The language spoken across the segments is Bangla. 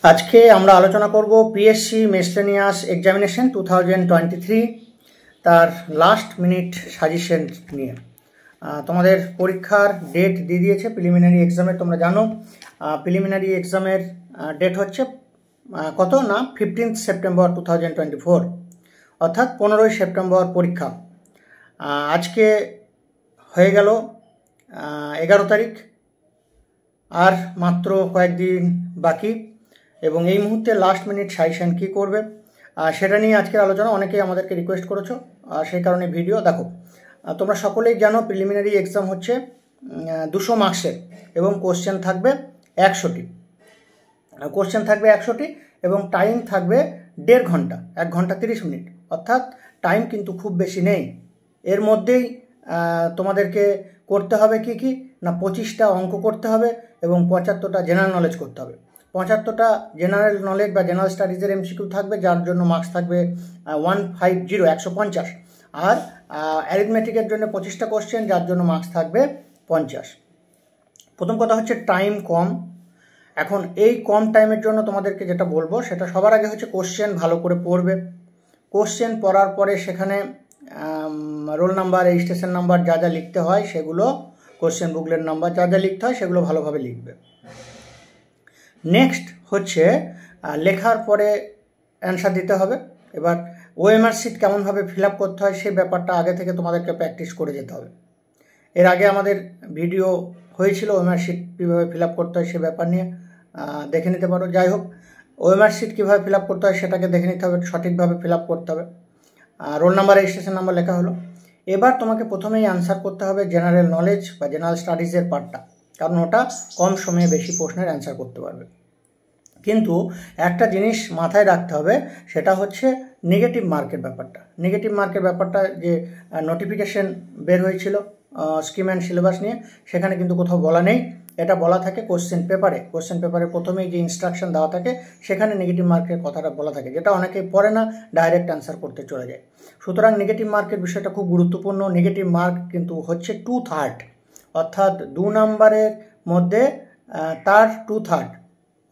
আজকে আমরা আলোচনা করব পিএসসি মিসলেনিয়াস এক্সামিনেশন 2023 তার লাস্ট মিনিট সাজেশন নিয়ে। তোমাদের পরীক্ষার ডেট দিয়ে দিয়েছে প্রিলিমিনারি এক্সামের। তোমরা জানো প্রিলিমিনারি এক্সামের ডেট হচ্ছে কত না 15 সেপ্টেম্বর 2024, অর্থাৎ 15ই সেপ্টেম্বর পরীক্ষা। আজকে হয়ে গেল 11 তারিখ, আর মাত্র কয়েকদিন বাকি, এবং এই মুহূর্তে লাস্ট মিনিট সাজেশন কী করবে সেটা নিয়ে আজকের আলোচনা। অনেকেই আমাদেরকে রিকোয়েস্ট করেছো, সেই কারণে ভিডিও দেখো। তোমরা সকলেই জানো প্রিলিমিনারি এক্সাম হচ্ছে 200 মার্কসের এবং কোশ্চেন থাকবে 100টি। কোশ্চেন থাকবে 100টি এবং টাইম থাকবে 1.5 ঘন্টা, 1 ঘন্টা 30 মিনিট, অর্থাৎ টাইম কিন্তু খুব বেশি নেই। এর মধ্যেই তোমাদেরকে করতে হবে কি না 25টা অঙ্ক করতে হবে এবং 75টা জেনারেল নলেজ করতে হবে। 75টা জেনারেল নলেজ বা জেনারেল স্টাডিজের এমসিকিউ থাকবে, যার জন্য মার্কস থাকবে 150 আর অ্যারিথমেটিকের জন্য 25টা কোশ্চেন, যার জন্য মার্কস থাকবে 50। প্রথম কথা হচ্ছে টাইম কম। এখন এই কম টাইমের জন্য তোমাদেরকে যেটা বলবো সেটা সবার আগে হচ্ছে কোশ্চেন ভালো করে পড়বে। কোশ্চেন পড়ার পরে সেখানে রোল নাম্বার, রেজিস্ট্রেশন নাম্বার যা যা লিখতে হয় সেগুলো, কোশ্চেন বুকলেট নাম্বার যা যা লিখতে হয় সেগুলো ভালোভাবে লিখবে। নেক্সট হচ্ছে লেখার পরে অ্যান্সার দিতে হবে। এবার ওএমআর শিট কেমনভাবে ফিল আপ করতে হয় সেই ব্যাপারটা আগে থেকে তোমাদেরকে প্র্যাকটিস করে যেতে হবে। এর আগে আমাদের ভিডিও হয়েছিল ওএমআর শিট কীভাবে ফিল আপ করতে হয় সে ব্যাপার নিয়ে, দেখে নিতে পারো। যাই হোক, ওএমআর শিট কীভাবে ফিল আপ করতে হয় সেটাকে দেখে নিতে হবে, সঠিকভাবে ফিল আপ করতে হবে। রোল নাম্বার, রেজিস্ট্রেশন নাম্বার লেখা হলো। এবার তোমাকে প্রথমেই অ্যান্সার করতে হবে জেনারেল নলেজ বা জেনারেল স্টাডিজের পার্টটা, কারণ ওটা কম সময়ে বেশি প্রশ্নের অ্যান্সার করতে পারবে। কিন্তু একটা জিনিস মাথায় রাখতে হবে, সেটা হচ্ছে নেগেটিভ মার্কের ব্যাপারটা। নেগেটিভ মার্কের ব্যাপারটা যে নোটিফিকেশন বের হয়েছিল স্কিম অ্যান্ড সিলেবাস নিয়ে, সেখানে কিন্তু কোথাও বলা নেই। এটা বলা থাকে কোশ্চেন পেপারে। কোশ্চেন পেপারে প্রথমেই যে ইনস্ট্রাকশন দেওয়া থাকে সেখানে নেগেটিভ মার্কের কথাটা বলা থাকে, যেটা অনেকেই পড়ে না, ডাইরেক্ট অ্যান্সার করতে চলে যায়। সুতরাং নেগেটিভ মার্কের বিষয়টা খুব গুরুত্বপূর্ণ। নেগেটিভ মার্ক কিন্তু হচ্ছে 2/3, অর্থাৎ 2 নম্বরের মধ্যে তার 2/3,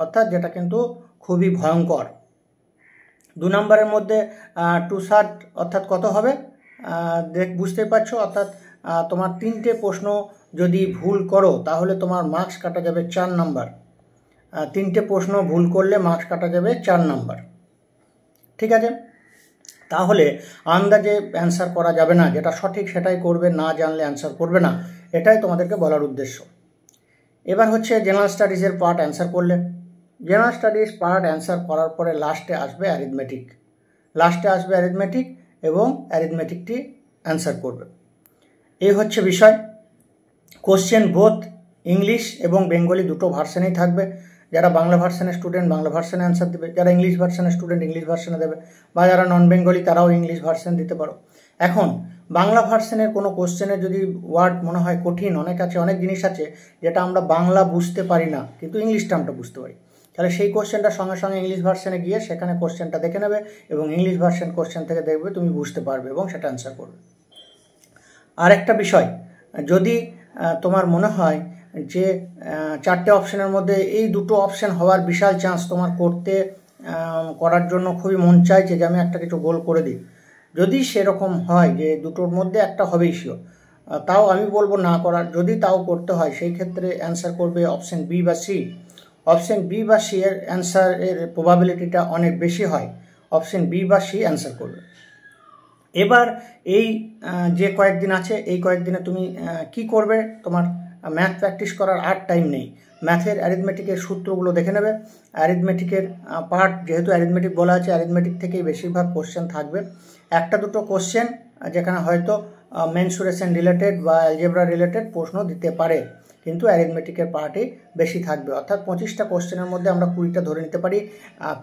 অর্থাৎ যেটা কিন্তু খুবই ভয়ঙ্কর। 2 নম্বরের মধ্যে 2/3 অর্থাৎ কত হবে বুঝতেই পারছো। অর্থাৎ তোমার 3টে প্রশ্ন যদি ভুল করো তাহলে তোমার মার্কস কাটা যাবে 4 নম্বর। 3টে প্রশ্ন ভুল করলে মার্কস কাটা যাবে 4 নম্বর। ঠিক আছে, তাহলে আন্দাজে অ্যান্সার করা যাবে না, যেটা সঠিক সেটাই করবে, না জানলে অ্যান্সার করবে না। এটাই তোমাদেরকে বলার উদ্দেশ্য। এবার হচ্ছে জেনারেল স্টাডিজের পার্ট অ্যান্সার করলে। জেনারেল স্টাডিজ পার্ট অ্যান্সার করার পরে লাস্টে আসবে অ্যারিথমেটিক। এবং অ্যারিথমেটিকটি অ্যান্সার করবে। এই হচ্ছে বিষয়। কোশ্চেন বোথ ইংলিশ এবং বেঙ্গলি দুটো ভার্সনেই থাকবে। যারা বাংলা ভার্সনের স্টুডেন্ট বাংলা ভার্সনে অ্যান্সার দেবে, যারা ইংলিশ ভার্সনের স্টুডেন্ট ইংলিশ ভার্সনে দেবে, বা যারা নন বেঙ্গলি তারাও ইংলিশ ভার্সন দিতে পারো। এখন বাংলা ভার্সনের কোনো কোশ্চেনে যদি ওয়ার্ড মনে হয় কঠিন, অনেক জিনিস আছে যেটা আমরা বাংলা বুঝতে পারি না কিন্তু ইংলিশ টার্মটা বুঝতে পারি, তাহলে সেই কোশ্চেনটা সঙ্গে সঙ্গে ইংলিশ ভার্সনে গিয়ে সেখানে কোশ্চেনটা দেখে নেবে এবং ইংলিশ ভার্সন কোশ্চেন থেকে দেখবে, তুমি বুঝতে পারবে এবং সেটা অ্যান্সার করবে। আর একটা বিষয়, যদি তোমার মনে হয় যে 4টে অপশানের মধ্যে এই 2টো অপশান হওয়ার বিশাল চান্স তোমার করার জন্য খুবই মন চাইছে যে আমি একটা কিছু গোল করে দিই, যদি সেরকম হয় যে 2টোর মধ্যে একটা হবেই শিওর, তাও আমি বলবো না করার। যদি তাও করতে হয় সেই ক্ষেত্রে অ্যান্সার করবে অপশান বি বা সি। অপশান বি বা সি এর অ্যান্সারের প্রবাবিলিটিটা অনেক বেশি হয়, অপশান বি বা সি অ্যান্সার করবে। এবার এই যে কয়েকদিন আছে এই কয়েকদিনে তুমি কি করবে, তোমার ম্যাথ প্র্যাকটিস করার আর টাইম নেই। ম্যাথের অ্যারিথমেটিকের সূত্রগুলো দেখে নেবে। অ্যারিথমেটিকের পার্ট, যেহেতু অ্যারিথমেটিক বলা আছে, অ্যারিথমেটিক থেকেই বেশিরভাগ কোশ্চেন থাকবে। 1-2টো কোশ্চেন যেখানে হয়তো মেনসুরেশন রিলেটেড বা অ্যালজেব্রা রিলেটেড প্রশ্ন দিতে পারে, কিন্তু অ্যারিথমেটিকের পার্টই বেশি থাকবে। অর্থাৎ 25টা কোশ্চেনের মধ্যে আমরা 20টা ধরে নিতে পারি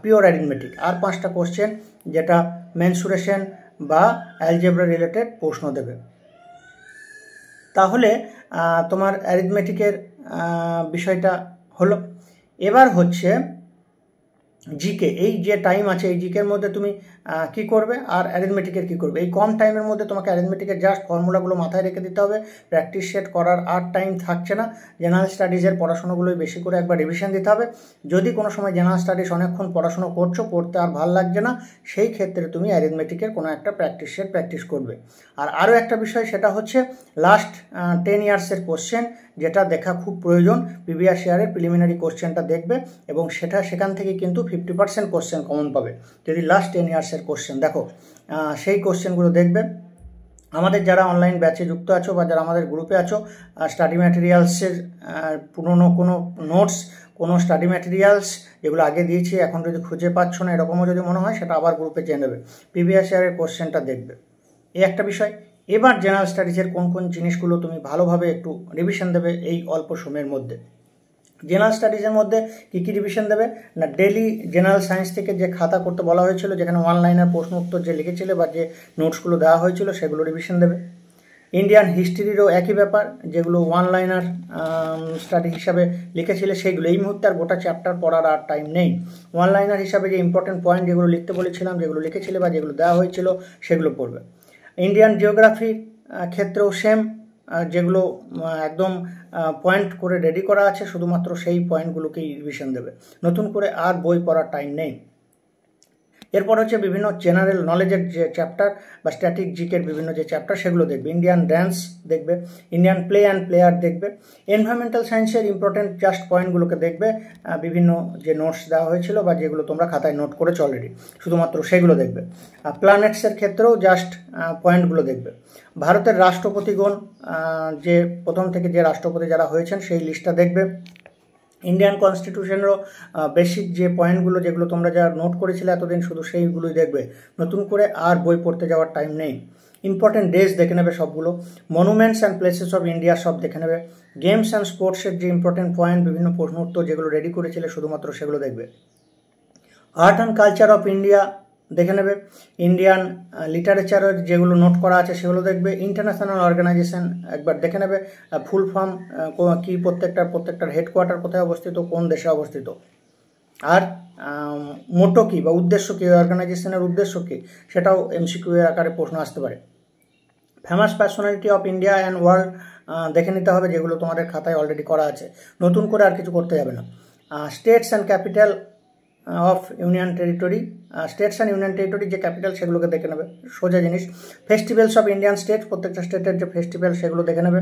পিওর অ্যারিথমেটিক, আর 5টা কোশ্চেন যেটা মেনসুরেশন বা অ্যালজেব্রা রিলেটেড প্রশ্ন দেবে। তাহলে তোমার অ্যারিথমেটিকের বিষয়টা হলো। এবার হচ্ছে জিকে, এই যে টাইম আছে এই জিকের মধ্যে তুমি কি করবে আর অ্যারিথমেটিকের কি করবে। এই কম টাইমের মধ্যে তোমাকে অ্যারিথমেটিকের জাস্ট ফর্মুলাগুলো মাথায় রেখে দিতে হবে, প্র্যাকটিস সেট করার আর টাইম থাকছে না। জেনারেল স্টাডিজের পড়াশোনাগুলোই বেশি করে একবার রিভিশন দিতে হবে। যদি কোনো সময় জেনারেল স্টাডিজ অনেকক্ষণ পড়াশোনা করছো, পড়তে আর ভালো লাগছে না, সেই ক্ষেত্রে তুমি অ্যারিথমেটিকের কোনো একটা প্র্যাকটিস সেট প্র্যাকটিস করবে। আর আরও একটা বিষয়, সেটা হচ্ছে লাস্ট 10 ইয়ার্সের কোশ্চেন, যেটা দেখা খুব প্রয়োজন। প্রিভিয়াস ইয়ারের প্রিলিমিনারি কোশ্চেনটা দেখবে এবং সেখান থেকে কিন্তু 50% কোশ্চেন কমন পাবে যদি লাস্ট 10 ইয়ার্সের কোশ্চেন দেখো। সেই কোশ্চেনগুলো দেখবে। আমাদের যারা অনলাইন ব্যাচে যুক্ত আছো বা যারা আমাদের গ্রুপে আছো, স্টাডি ম্যাটেরিয়ালসের পুরনো কোনো নোটস, কোনো স্টাডি ম্যাটেরিয়ালস যেগুলো আগে দিয়েছি এখন যদি খুঁজে পাচ্ছ না এরকমও যদি মনে হয়, সেটা আবার গ্রুপে চেয়ে নেবে, প্রিভিয়াস ইয়ারের কোশ্চেনটা দেখবে। এই একটা বিষয়। এবার জেনারেল স্টাডিজের কোন কোন জিনিসগুলো তুমি ভালোভাবে একটু রিভিশন দেবে এই অল্প সময়ের মধ্যে। জেনারেল স্টাডিজের মধ্যে কী কী রিভিশন দেবে না, ডেলি জেনারেল সায়েন্স থেকে যে খাতা করতে বলা হয়েছিল, যেখানে 1 লাইনার প্রশ্ন উত্তর যে লিখেছিলে বা যে নোটসগুলো দেওয়া হয়েছিল সেগুলো রিভিশন দেবে। ইন্ডিয়ান হিস্ট্রিরও একই ব্যাপার, যেগুলো 1 লাইনার স্টাডি হিসাবে লিখেছিলে সেইগুলো। এই মুহূর্তে আর গোটা চ্যাপ্টার পড়ার আর টাইম নেই। 1 লাইনার হিসাবে যে ইম্পর্টেন্ট পয়েন্ট যেগুলো লিখতে বলেছিলাম, যেগুলো লিখেছিলে বা যেগুলো দেওয়া হয়েছিল সেগুলো পড়বে। ইন্ডিয়ান জিওগ্রাফির ক্ষেত্রেও সেম, যেগুলো একদম পয়েন্ট করে রেডি করা আছে, শুধুমাত্র সেই পয়েন্টগুলোকেই রিভিশন দেবে, নতুন করে আর বই পড়ার টাইম নেই। এরপর হচ্ছে বিভিন্ন জেনারেল নলেজের যে চ্যাপ্টার বা স্ট্যাটিক জিকের বিভিন্ন যে চ্যাপ্টার সেগুলো দেখবে। ইন্ডিয়ান ড্যান্স দেখবে, ইন্ডিয়ান প্লে অ্যান্ড প্লেয়ার দেখবে, এনভায়রনমেন্টাল সায়েন্সের ইম্পর্টেন্ট জাস্ট পয়েন্টগুলোকে দেখবে, বিভিন্ন যে নোটস দেওয়া হয়েছিল বা যেগুলো তোমরা খাতায় নোট করেছো অলরেডি, শুধুমাত্র সেগুলো দেখবে। প্ল্যানেটসের ক্ষেত্রেও জাস্ট পয়েন্টগুলো দেখবে। ভারতের রাষ্ট্রপতিগণ, যে প্রথম থেকে যে রাষ্ট্রপতি যারা হয়েছেন সেই লিস্টটা দেখবে। ইন্ডিয়ান কনস্টিটিউশনেরও বেসিক যে পয়েন্টগুলো যেগুলো তোমরা যা নোট করেছিলে এতদিন, শুধু সেইগুলোই দেখবে, নতুন করে আর বই পড়তে যাওয়ার টাইম নেই। ইম্পর্টেন্ট ডেজ দেখে নেবে সবগুলো। Monuments and places of India সব দেখে নেবে। গেমস অ্যান্ড স্পোর্টসের যে ইম্পর্টেন্ট পয়েন্ট, বিভিন্ন প্রশ্ন উত্তর যেগুলো রেডি করেছিলে শুধুমাত্র সেগুলো দেখবে। Art and culture of India দেখে নেবে। ইন্ডিয়ান লিটারেচারের যেগুলো নোট করা আছে সেগুলো দেখবে। ইন্টারন্যাশনাল অর্গানাইজেশন একবার দেখে নেবে, ফুল ফর্ম কি, প্রত্যেকটার হেডকোয়ার্টার কোথায় অবস্থিত, কোন দেশে অবস্থিত, আর মোটো কী বা উদ্দেশ্য কী, অর্গানাইজেশনের উদ্দেশ্য কী, সেটাও এমসিকিউ এর আকারে প্রশ্ন আসতে পারে। Famous personality of India and world দেখে নিতে হবে, যেগুলো তোমাদের খাতায় অলরেডি করা আছে, নতুন করে আর কিছু করতে যাবে না। States and capital of union territory, states and union territory যে ক্যাপিটাল সেগুলোকে দেখে নেবে, সোজা জিনিস। ফেস্টিভ্যালস অফ ইন্ডিয়ান স্টেট, প্রত্যেকটা স্টেটের যে ফেস্টিভ্যাল সেগুলো দেখে নেবে।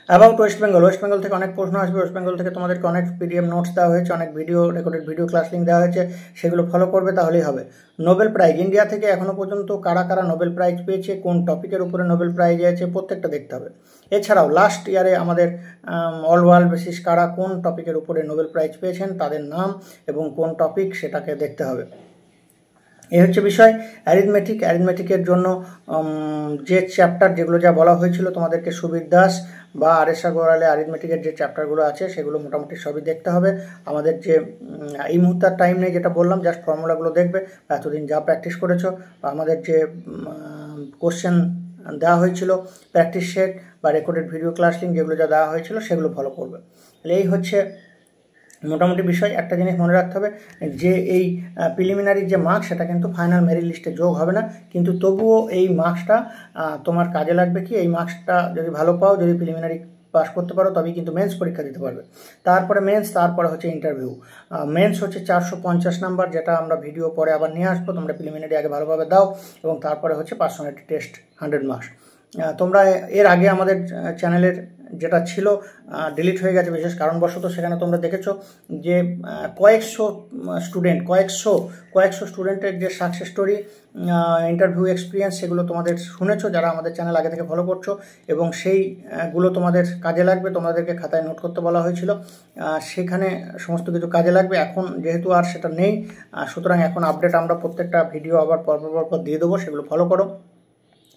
অ্যাবাউট ওয়েস্ট বেঙ্গল থেকে অনেক প্রশ্ন আসবে। ওয়েস্ট বেঙ্গল থেকে তোমাদেরকে অনেক পিডিএফ নোটস দেওয়া হয়েছে, অনেক রেকর্ডেড ভিডিও ক্লাস লিঙ্ক দেওয়া হয়েছে, সেগুলো ফলো করবে তাহলেই হবে। নোবেল প্রাইজ, ইন্ডিয়া থেকে এখনও পর্যন্ত কারা কারা নোবেল প্রাইজ পেয়েছে, কোন টপিকের উপরে নোবেল প্রাইজ আছে, প্রত্যেকটা দেখতে হবে। এছাড়াও লাস্ট ইয়ারে আমাদের অল ওয়ার্ল্ড বেসিস কারা কোন টপিকের উপরে নোবেল প্রাইজ পেয়েছেন, তাদের নাম এবং কোন টপিক সেটাকে দেখতে হবে। এই হচ্ছে বিষয়। অ্যারিথমেটিকের জন্য যে চ্যাপ্টার যেগুলো যা বলা হয়েছিল তোমাদেরকে, সুবীর দাস বা আর.এস. আগরওয়ালের অ্যারিথমেটিকের যে চ্যাপ্টারগুলো আছে সেগুলো মোটামুটি সবই দেখতে হবে। আমাদের যে এই মুহূর্তে টাইম নেই, যেটা বললাম, জাস্ট ফর্মুলাগুলো দেখবে, এতদিন যা প্র্যাকটিস করেছো বা আমাদের যে কোশ্চেন দেওয়া হয়েছিল, প্র্যাকটিস সেট বা রেকর্ডেড ভিডিও ক্লাস লিঙ্ক যেগুলো যা দেওয়া হয়েছিল সেগুলো ফলো করবে। তাহলে এই হচ্ছে মোটামুটি বিষয়। একটা জিনিস মনে রাখতে হবে যে এই প্রিলিমিনারি যে মার্কস সেটা কিন্তু ফাইনাল মেরিট লিস্টে যোগ হবে না, কিন্তু তবুও এই মার্কসটা তোমার কাজে লাগবে। কি, এই মার্কসটা যদি ভালো পাও, যদি প্রিলিমিনারি পাস করতে পারো, তবেই কিন্তু মেন্স পরীক্ষা দিতে পারবে। তারপরে মেন্স, তারপরে হচ্ছে ইন্টারভিউ। মেন্স হচ্ছে 450 নাম্বার, যেটা আমরা ভিডিও পরে আবার নিয়ে আসবো। তোমরা প্রিলিমিনারি আগে ভালোভাবে দাও এবং তারপরে হচ্ছে পার্সোনালিটি টেস্ট 100 মার্কস। তোমরা এর আগে আমাদের চ্যানেলের যেটা ছিল ডিলিট হয়ে গেছে বিশেষ কারণবশত, সেখানে তোমরা দেখেছো যে কয়েকশো স্টুডেন্টের যে সাকসেস স্টোরি, ইন্টারভিউ এক্সপিরিয়েন্স, সেগুলো তোমাদের শুনেছো যারা আমাদের চ্যানেল আগে থেকে ফলো করছো, এবং সেইগুলো তোমাদের কাজে লাগবে। তোমাদেরকে খাতায় নোট করতে বলা হয়েছিল, সেখানে সমস্ত কিছু কাজে লাগবে। এখন যেহেতু আর সেটা নেই, সুতরাং এখন আপডেট আমরা প্রত্যেকটা ভিডিও আবার পরপর দিয়ে দেবো, সেগুলো ফলো করো,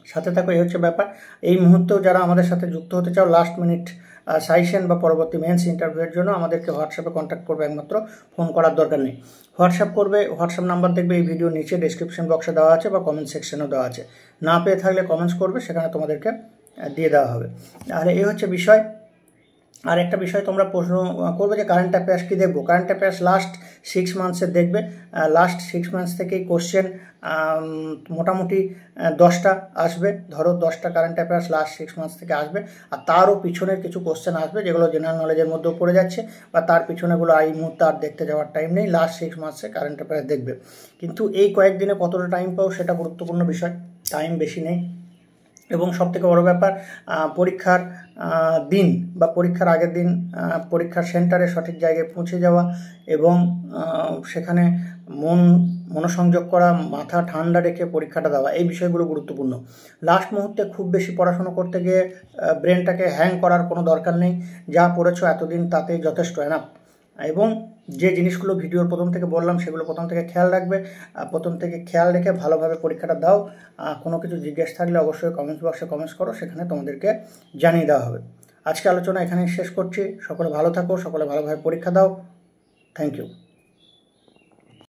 সাথে থাকো। এই হচ্ছে ব্যাপার। এই মুহূর্তেও যারা আমাদের সাথে যুক্ত হতে চাও লাস্ট মিনিট সাজেশন বা পরবর্তী মেন্স ইন্টারভিউয়ের জন্য, আমাদেরকে হোয়াটসঅ্যাপে কন্ট্যাক্ট করবে, একমাত্র ফোন করার দরকার নেই। হোয়াটসঅ্যাপ করবে, হোয়াটসঅ্যাপ নাম্বার দেখবে এই ভিডিও নিচে ডেসক্রিপশন বক্সে দেওয়া আছে বা কমেন্ট সেকশনেও দেওয়া আছে। না পেয়ে থাকলে কমেন্টস করবে, সেখানে তোমাদেরকে দিয়ে দেওয়া হবে। তাহলে এই হচ্ছে বিষয়। আর একটা বিষয় তোমরা প্রশ্ন করবে যে কারেন্ট অ্যাফেয়ার্স কী দেখবো। কারেন্ট অ্যাফেয়ার্স লাস্ট 6 মান্থসের দেখবে। লাস্ট 6 মান্থস থেকেই কোশ্চেন মোটামুটি 10টা আসবে। ধরো 10টা কারেন্ট অ্যাফেয়ার্স লাস্ট 6 মান্থস থেকে আসবে, আর তারও পিছনের কিছু কোশ্চেন আসবে যেগুলো জেনারেল নলেজের মধ্যেও পড়ে যাচ্ছে, বা তার পিছনেগুলো এই মুহূর্তে আর দেখতে যাওয়ার টাইম নেই। লাস্ট 6 মান্থসে কারেন্ট অ্যাফেয়ার্স দেখবে, কিন্তু এই কয়েকদিনে কতটা টাইম পাও সেটা গুরুত্বপূর্ণ বিষয়। টাইম বেশি নেই, এবং সবথেকে বড় ব্যাপার পরীক্ষার দিন বা পরীক্ষার আগের দিন পরীক্ষার সেন্টারে সঠিক জায়গায় পৌঁছে যাওয়া এবং সেখানে মনোসংযোগ করা, মাথা ঠান্ডা রেখে পরীক্ষাটা দেওয়া, এই বিষয়গুলো গুরুত্বপূর্ণ। লাস্ট মুহূর্তে খুব বেশি পড়াশোনা করতে গিয়ে ব্রেনটাকে হ্যাং করার কোনো দরকার নেই। যা পড়েছো এতদিন তাতেই যথেষ্ট, না? এবং যে জিনিসগুলো ভিডিওর প্রথম থেকে বললাম সেগুলো প্রথম থেকে খেয়াল রাখবে। প্রথম থেকে খেয়াল রেখে ভালোভাবে পরীক্ষাটা দাও। কোনো কিছু জিজ্ঞেস থাকলে অবশ্যই কমেন্টস বক্সে কমেন্টস করো, সেখানে তোমাদেরকে জানিয়ে দেওয়া হবে। আজকে আলোচনা এখানেই শেষ করছি। সকলে ভালো থাকো, সকলে ভালোভাবে পরীক্ষা দাও। Thank you.